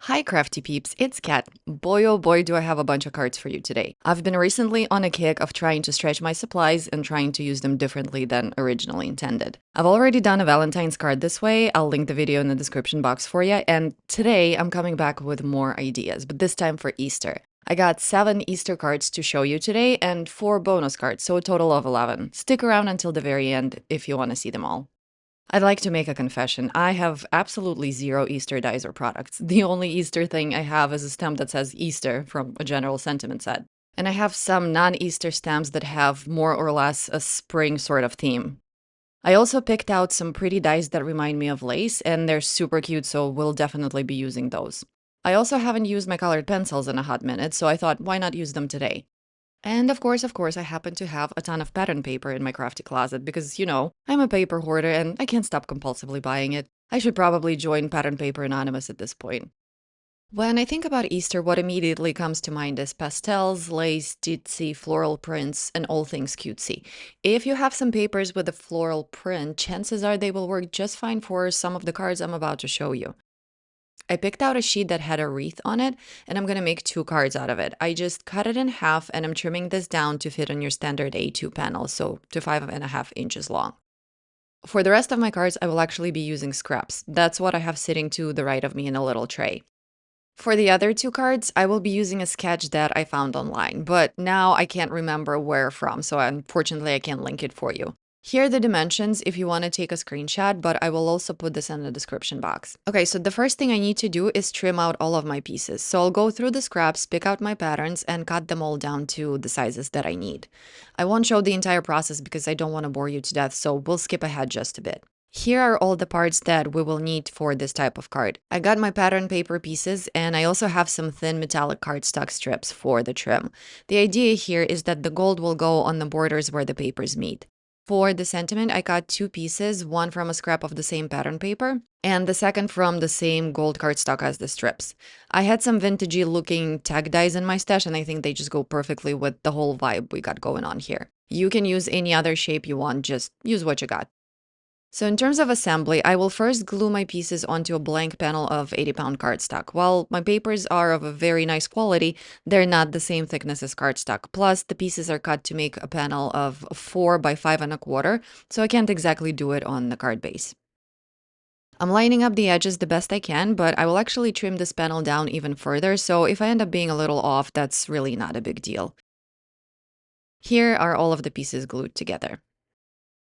Hi, crafty peeps, it's Kat. Boy, oh boy, do I have a bunch of cards for you today. I've been recently on a kick of trying to stretch my supplies and trying to use them differently than originally intended. I've already done a Valentine's card this way, I'll link the video in the description box for you, and today I'm coming back with more ideas, but this time for Easter. I got 7 Easter cards to show you today and 4 bonus cards, so a total of 11. Stick around until the very end if you want to see them all. I'd like to make a confession. I have absolutely zero Easter dies or products. The only Easter thing I have is a stamp that says Easter from a general sentiment set. And I have some non-Easter stamps that have more or less a spring sort of theme. I also picked out some pretty dies that remind me of lace, and they're super cute, so we'll definitely be using those. I also haven't used my colored pencils in a hot minute, so I thought, why not use them today? And of course, I happen to have a ton of pattern paper in my crafty closet because, I'm a paper hoarder and I can't stop compulsively buying it. I should probably join Pattern Paper Anonymous at this point. When I think about Easter, what immediately comes to mind is pastels, lace, ditzy, floral prints, and all things cutesy. If you have some papers with a floral print, chances are they will work just fine for some of the cards I'm about to show you. I picked out a sheet that had a wreath on it, and I'm gonna make 2 cards out of it. I just cut it in half, and I'm trimming this down to fit on your standard A2 panel, so to 5.5 inches long. For the rest of my cards, I will actually be using scraps. That's what I have sitting to the right of me in a little tray. For the other 2 cards, I will be using a sketch that I found online, but now I can't remember where from, so unfortunately I can't link it for you. Here are the dimensions if you want to take a screenshot, but I will also put this in the description box. Okay, so the first thing I need to do is trim out all of my pieces. So I'll go through the scraps, pick out my patterns, and cut them all down to the sizes that I need. I won't show the entire process because I don't want to bore you to death, so we'll skip ahead just a bit. Here are all the parts that we will need for this type of card. I got my pattern paper pieces, and I also have some thin metallic cardstock strips for the trim. The idea here is that the gold will go on the borders where the papers meet. For the sentiment, I got 2 pieces, one from a scrap of the same pattern paper, and the second from the same gold cardstock as the strips. I had some vintagey looking tag dies in my stash, and I think they just go perfectly with the whole vibe we got going on here. You can use any other shape you want, just use what you got. So in terms of assembly, I will first glue my pieces onto a blank panel of 80-pound cardstock. While my papers are of a very nice quality, they're not the same thickness as cardstock. Plus, the pieces are cut to make a panel of 4 by 5.25, so I can't exactly do it on the card base. I'm lining up the edges the best I can, but I will actually trim this panel down even further, so if I end up being a little off, that's really not a big deal. Here are all of the pieces glued together.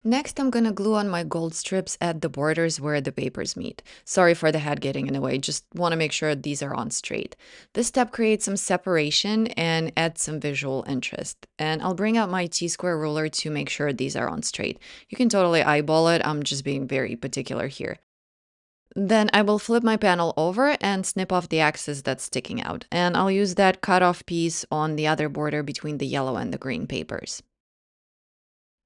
Next, I'm gonna glue on my gold strips at the borders where the papers meet. Sorry for the head getting in the way, just want to make sure these are on straight. This step creates some separation and adds some visual interest. And I'll bring out my T-square ruler to make sure these are on straight. You can totally eyeball it, I'm just being very particular here. Then I will flip my panel over and snip off the excess that's sticking out. And I'll use that cut-off piece on the other border between the yellow and the green papers.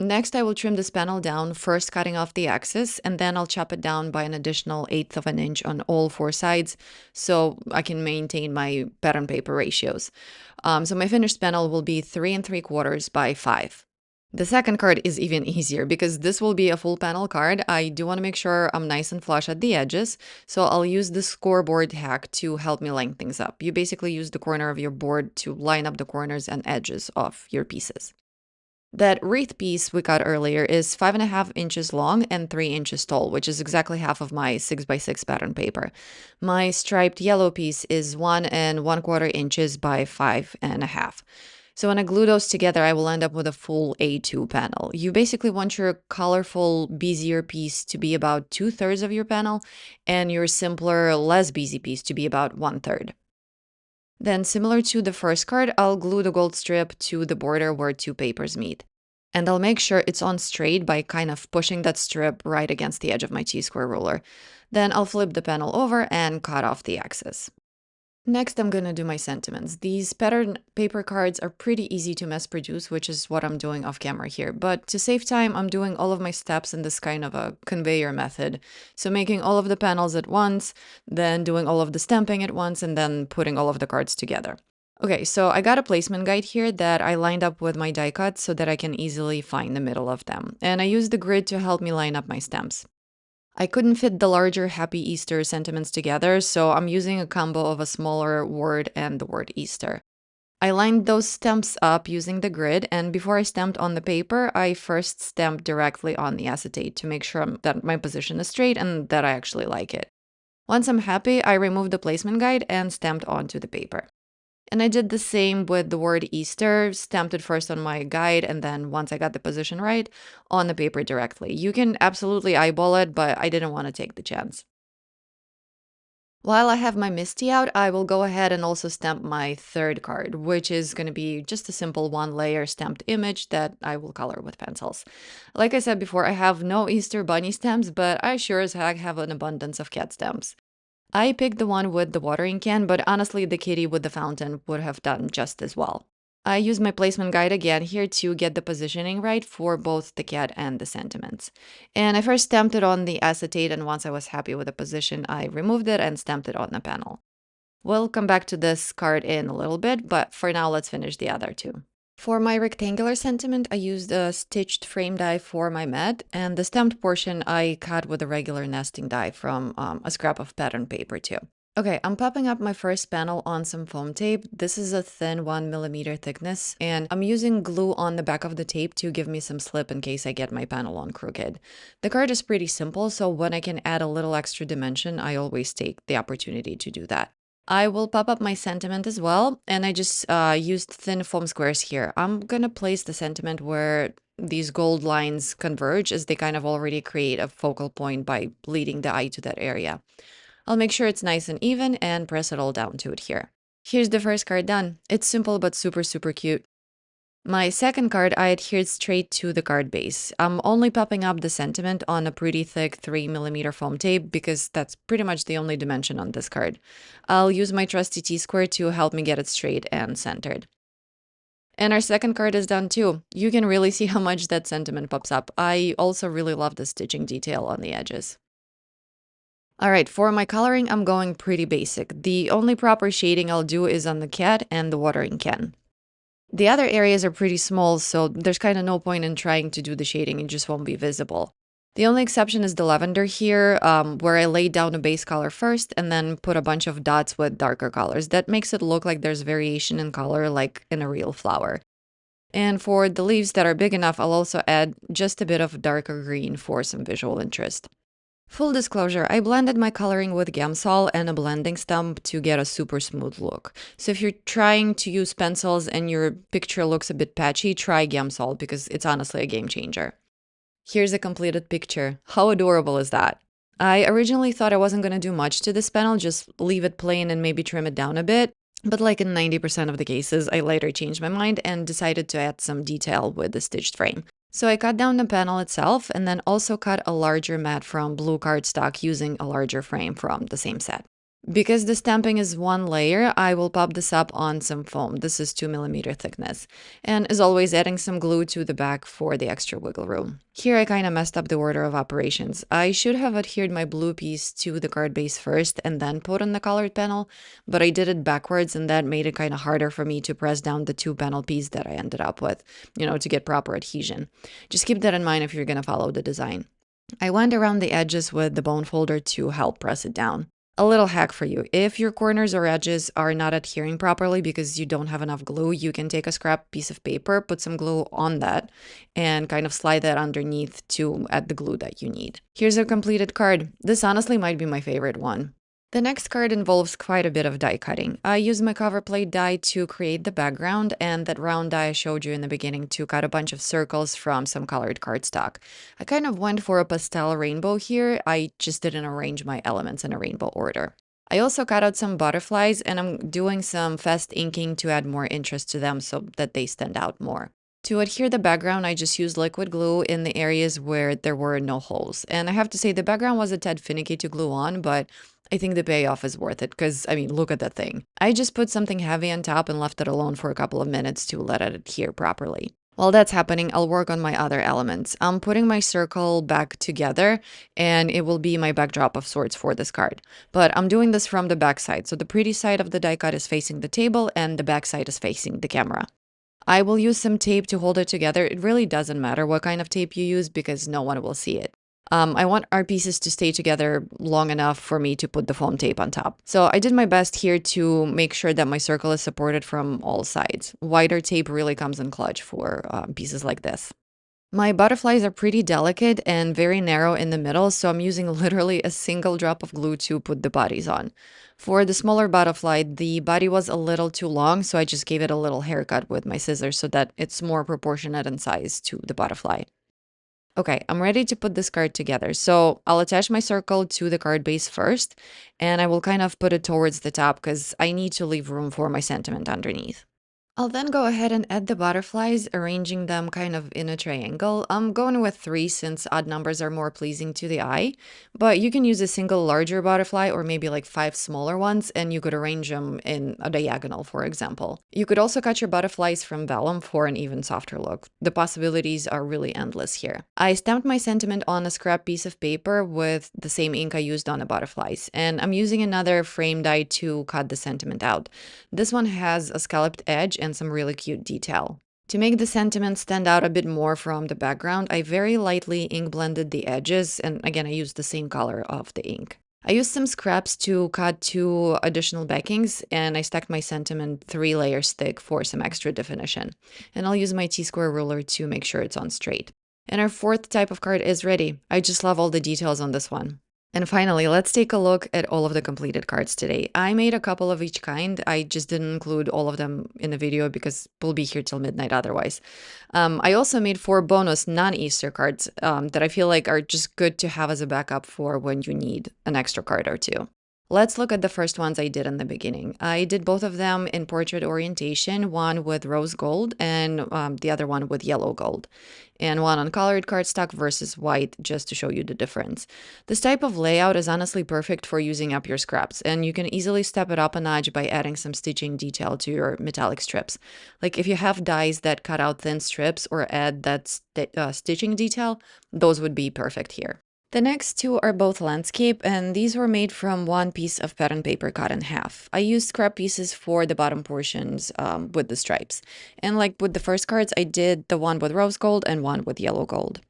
Next, I will trim this panel down, first cutting off the excess, and then I'll chop it down by an additional 1/8 of an inch on all 4 sides so I can maintain my pattern paper ratios. So my finished panel will be 3 3/4 by 5. The second card is even easier because this will be a full panel card. I do want to make sure I'm nice and flush at the edges, so I'll use the scoreboard hack to help me line things up. You basically use the corner of your board to line up the corners and edges of your pieces. That wreath piece we got earlier is 5.5 inches long and 3 inches tall, which is exactly half of my 6x6 pattern paper. My striped yellow piece is 1 1/4 inches by 5.5. So when I glue those together, I will end up with a full A2 panel. You basically want your colorful, busier piece to be about 2/3 of your panel, and your simpler, less busy piece to be about 1/3. Then, similar to the first card, I'll glue the gold strip to the border where 2 papers meet. And I'll make sure it's on straight by kind of pushing that strip right against the edge of my T-square ruler. Then I'll flip the panel over and cut off the excess. Next, I'm gonna do my sentiments. These pattern paper cards are pretty easy to mass produce, which is what I'm doing off camera here. But to save time, I'm doing all of my steps in this kind of a conveyor method. So making all of the panels at once, then doing all of the stamping at once, and then putting all of the cards together. Okay, so I got a placement guide here that I lined up with my die cuts so that I can easily find the middle of them. And I used the grid to help me line up my stamps. I couldn't fit the larger Happy Easter sentiments together, so I'm using a combo of a smaller word and the word Easter. I lined those stamps up using the grid, and before I stamped on the paper, I first stamped directly on the acetate to make sure that my position is straight and that I actually like it. Once I'm happy, I removed the placement guide and stamped onto the paper. And I did the same with the word Easter, stamped it first on my guide, and then once I got the position right, on the paper directly. You can absolutely eyeball it, but I didn't want to take the chance. While I have my Misty out, I will go ahead and also stamp my third card, which is going to be just a simple one-layer stamped image that I will color with pencils. Like I said before, I have no Easter bunny stamps, but I sure as heck have an abundance of cat stamps. I picked the one with the watering can, but honestly, the kitty with the fountain would have done just as well. I used my placement guide again here to get the positioning right for both the cat and the sentiments. And I first stamped it on the acetate, and once I was happy with the position, I removed it and stamped it on the panel. We'll come back to this card in a little bit, but for now, let's finish the other two. For my rectangular sentiment, I used a stitched frame die for my mat, and the stamped portion I cut with a regular nesting die from a scrap of pattern paper too. Okay, I'm popping up my first panel on some foam tape. This is a thin 1 mm thickness, and I'm using glue on the back of the tape to give me some slip in case I get my panel on crooked. The card is pretty simple, so when I can add a little extra dimension, I always take the opportunity to do that. I will pop up my sentiment as well, and I just used thin foam squares here. I'm gonna place the sentiment where these gold lines converge, as they kind of already create a focal point by leading the eye to that area. I'll make sure it's nice and even and press it all down to it here. Here's the first card done. It's simple but super, super cute. My second card, I adhered straight to the card base. I'm only popping up the sentiment on a pretty thick 3 mm foam tape because that's pretty much the only dimension on this card. I'll use my trusty T-square to help me get it straight and centered. And our second card is done too. You can really see how much that sentiment pops up. I also really love the stitching detail on the edges. All right, for my coloring, I'm going pretty basic. The only proper shading I'll do is on the cat and the watering can. The other areas are pretty small, so there's kind of no point in trying to do the shading, it just won't be visible. The only exception is the lavender here, where I laid down a base color first and then put a bunch of dots with darker colors. That makes it look like there's variation in color, like in a real flower. And for the leaves that are big enough, I'll also add just a bit of darker green for some visual interest. Full disclosure, I blended my coloring with Gamsol and a blending stump to get a super smooth look. So if you're trying to use pencils and your picture looks a bit patchy, try Gamsol because it's honestly a game changer. Here's a completed picture. How adorable is that? I originally thought I wasn't going to do much to this panel, just leave it plain and maybe trim it down a bit. But like in 90% of the cases, I later changed my mind and decided to add some detail with the stitched frame. So I cut down the panel itself and then also cut a larger mat from blue cardstock using a larger frame from the same set. Because the stamping is one layer, I will pop this up on some foam. This is 2 mm thickness. And as always, adding some glue to the back for the extra wiggle room. Here I kind of messed up the order of operations. I should have adhered my blue piece to the card base first and then put on the colored panel, but I did it backwards and that made it kind of harder for me to press down the two panel piece that I ended up with, to get proper adhesion. Just keep that in mind if you're going to follow the design. I went around the edges with the bone folder to help press it down. A little hack for you. If your corners or edges are not adhering properly because you don't have enough glue, you can take a scrap piece of paper, put some glue on that, and kind of slide that underneath to add the glue that you need. Here's a completed card. This honestly might be my favorite one. The next card involves quite a bit of die cutting. I used my cover plate die to create the background and that round die I showed you in the beginning to cut a bunch of circles from some colored cardstock. I kind of went for a pastel rainbow here, I just didn't arrange my elements in a rainbow order. I also cut out some butterflies and I'm doing some fast inking to add more interest to them so that they stand out more. To adhere the background, I just used liquid glue in the areas where there were no holes. And I have to say the background was a tad finicky to glue on, but I think the payoff is worth it because, look at that thing. I just put something heavy on top and left it alone for a couple of minutes to let it adhere properly. While that's happening, I'll work on my other elements. I'm putting my circle back together and it will be my backdrop of sorts for this card. But I'm doing this from the back side, so the pretty side of the die cut is facing the table and the back side is facing the camera. I will use some tape to hold it together. It really doesn't matter what kind of tape you use because no one will see it. I want our pieces to stay together long enough for me to put the foam tape on top. So I did my best here to make sure that my circle is supported from all sides. Wider tape really comes in clutch for pieces like this. My butterflies are pretty delicate and very narrow in the middle, so I'm using literally a single drop of glue to put the bodies on. For the smaller butterfly, the body was a little too long, so I just gave it a little haircut with my scissors so that it's more proportionate in size to the butterfly. Okay, I'm ready to put this card together. So I'll attach my circle to the card base first, and I will kind of put it towards the top because I need to leave room for my sentiment underneath. I'll then go ahead and add the butterflies, arranging them kind of in a triangle. I'm going with 3 since odd numbers are more pleasing to the eye, but you can use a single larger butterfly or maybe like 5 smaller ones, and you could arrange them in a diagonal, for example. You could also cut your butterflies from vellum for an even softer look. The possibilities are really endless here. I stamped my sentiment on a scrap piece of paper with the same ink I used on the butterflies, and I'm using another frame die to cut the sentiment out. This one has a scalloped edge and some really cute detail. To make the sentiment stand out a bit more from the background, I very lightly ink blended the edges, and again, I used the same color of the ink. I used some scraps to cut 2 additional backings, and I stacked my sentiment 3 layers thick for some extra definition. And I'll use my T-square ruler to make sure it's on straight. And our 4th type of card is ready. I just love all the details on this one. And finally, let's take a look at all of the completed cards today. I made a couple of each kind. I just didn't include all of them in the video because we'll be here till midnight otherwise. I also made 4 bonus non-Easter cards that I feel like are just good to have as a backup for when you need an extra card or two. Let's look at the first ones I did in the beginning. I did both of them in portrait orientation, one with rose gold and the other one with yellow gold, and one on colored cardstock versus white, just to show you the difference. This type of layout is honestly perfect for using up your scraps, and you can easily step it up a notch by adding some stitching detail to your metallic strips. Like if you have dies that cut out thin strips or add that stitching detail, those would be perfect here. The next 2 are both landscape, and these were made from one piece of pattern paper cut in half. I used scrap pieces for the bottom portions with the stripes. And like with the first cards, I did the one with rose gold and one with yellow gold.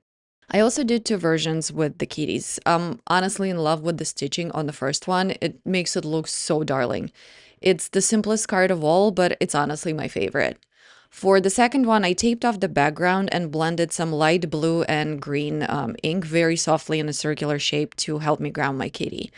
I also did 2 versions with the kitties. I'm honestly in love with the stitching on the first one. It makes it look so darling. It's the simplest card of all, but it's honestly my favorite. For the second one, I taped off the background and blended some light blue and green ink very softly in a circular shape to help me ground my kitty.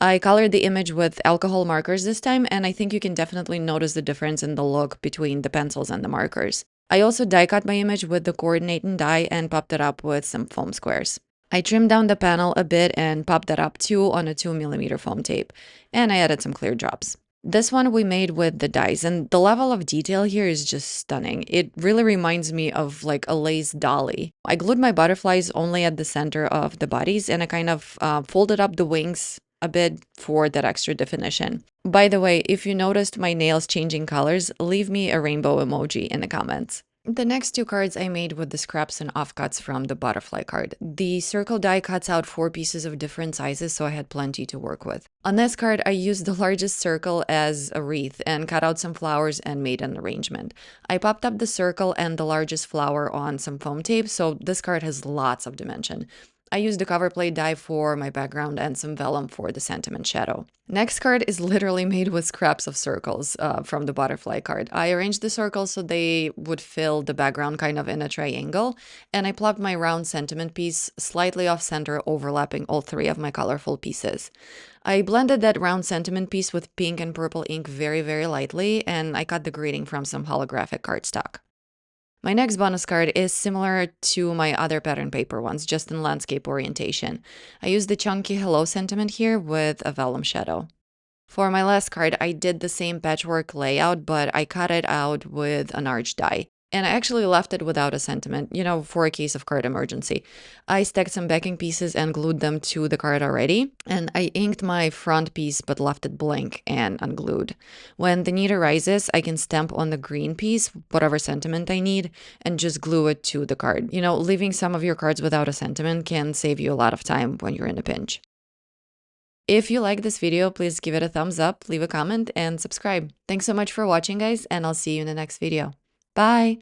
I colored the image with alcohol markers this time, and I think you can definitely notice the difference in the look between the pencils and the markers. I also die cut my image with the coordinating die and popped it up with some foam squares. I trimmed down the panel a bit and popped that up too on a 2mm foam tape, and I added some clear drops. This one we made with the dies, and the level of detail here is just stunning. It really reminds me of like a lace dolly. I glued my butterflies only at the center of the bodies, and I kind of folded up the wings a bit for that extra definition. By the way, if you noticed my nails changing colors, leave me a rainbow emoji in the comments. The next 2 cards I made with the scraps and offcuts from the butterfly card. The circle die cuts out 4 pieces of different sizes, so I had plenty to work with. On this card, I used the largest circle as a wreath and cut out some flowers and made an arrangement. I popped up the circle and the largest flower on some foam tape, so this card has lots of dimension. I used the cover plate die for my background and some vellum for the sentiment shadow. Next card is literally made with scraps of circles from the butterfly card. I arranged the circles so they would fill the background kind of in a triangle, and I plopped my round sentiment piece slightly off center, overlapping all 3 of my colorful pieces. I blended that round sentiment piece with pink and purple ink very, very lightly, and I cut the greeting from some holographic cardstock. My next bonus card is similar to my other pattern paper ones, just in landscape orientation. I used the chunky hello sentiment here with a vellum shadow. For my last card, I did the same patchwork layout, but I cut it out with an arch die. And I actually left it without a sentiment, for a case of card emergency. I stacked some backing pieces and glued them to the card already. And I inked my front piece but left it blank and unglued. When the need arises, I can stamp on the green piece, whatever sentiment I need, and just glue it to the card. Leaving some of your cards without a sentiment can save you a lot of time when you're in a pinch. If you like this video, please give it a thumbs up, leave a comment, and subscribe. Thanks so much for watching, guys, and I'll see you in the next video. Bye!